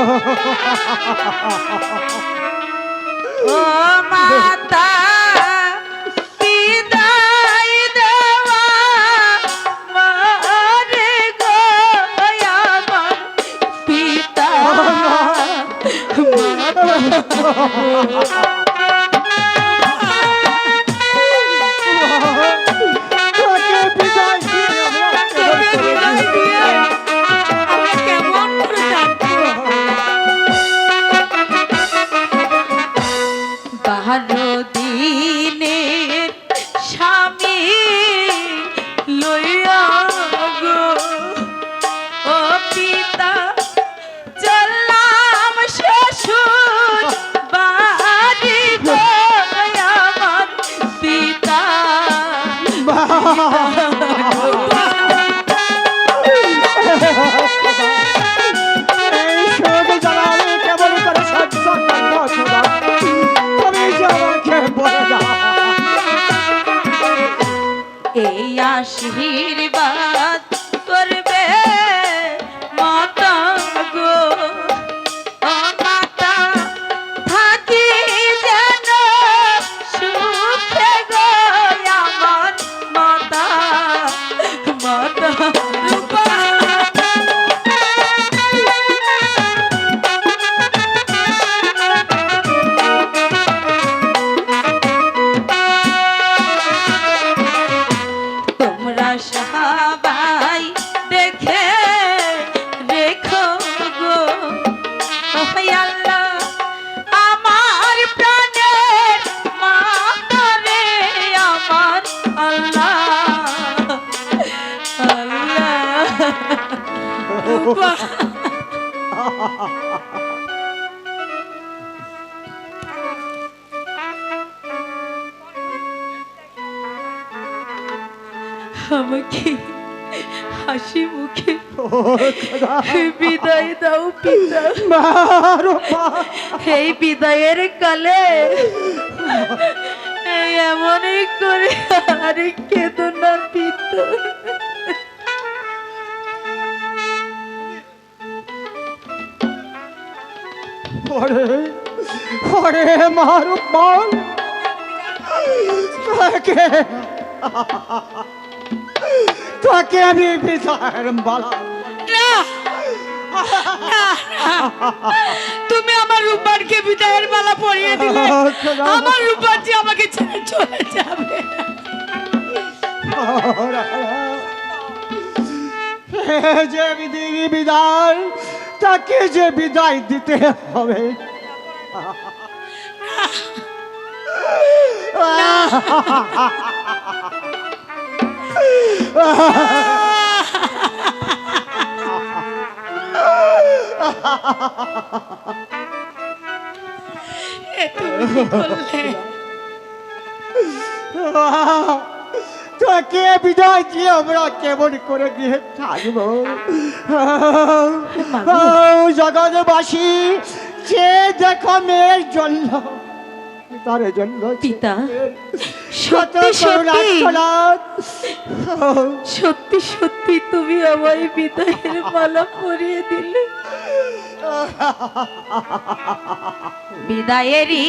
ও মাতা বিদায় দেওয়া মারে গো আমার পিতা দিনের স্বামী লইয়া গো ও পিতা চললাম শ্বশুর বাড়ি গো আমার পিতা এই আশীর্বাদ করবে মাতা গো ও মাতা থাকি যেন সুখে গো আমার মাতা মাতা সবাই দেখে রেখো গো আল্লাহ আমার প্রাণের মাতা রে আমার আল্লাহ আল্লাহ আমাকে হাসি মুখে বিদায় দাও পিতা এই বিদায়ের কালে এমনই করে আর কেঁদো না পিতা মারুফ তোকে আমি বিদায়ের মালা তুমি আমার রূপারকে বিদায়ের মালা পরিয়ে দিলে আমার রূপার যে আমাকে ছেড়ে চলে যাবে যে বিদায় তাকে যে বিদায় দিতে হবে তোকে বিদায় দিয়ে আমরা কেমন করে গিয়ে থাকবো জগৎবাসী যে দেখো মেয়ের জন্য তার জন্য পিতা সত্যি সত্যি সত্যি তুমি আমায় বিদায়ের মালা পরিয়ে দিলে বিদায়েরই